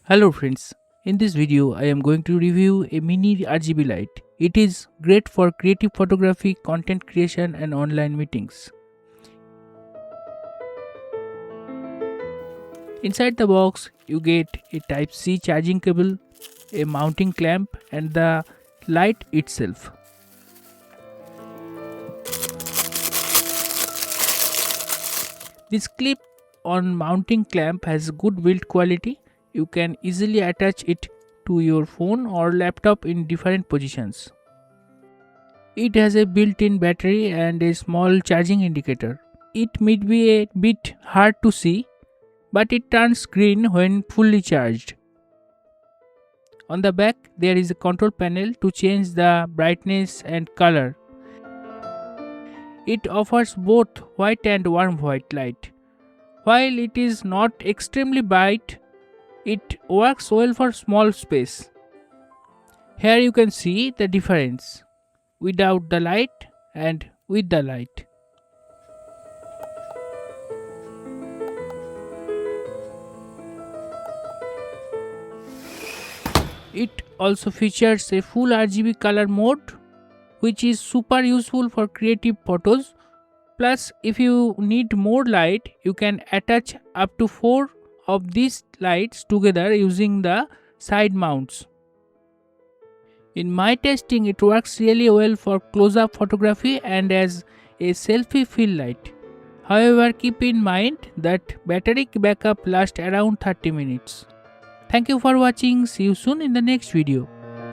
Hello friends, in this video I am going to review a Mini RGB light. It is great for creative photography, content creation and online meetings. Inside the box you get a Type-C charging cable, a mounting clamp and the light itself. This clip on mounting clamp has good build quality. You can easily attach it to your phone or laptop in different positions. It has a built-in battery and a small charging indicator. It might be a bit hard to see, but it turns green when fully charged. On the back, there is a control panel to change the brightness and color. It offers both white and warm white light. While it is not extremely bright, it works well for small space. Here you can see the difference without the light and with the light. It also features a full RGB color mode, which is super useful for creative photos. Plus, if you need more light, you can attach up to 4 of these lights together using the side mounts. In my testing, it works really well for close-up photography and as a selfie fill light. However, keep in mind that battery backup lasts around 30 minutes. Thank you for watching. See you soon in the next video.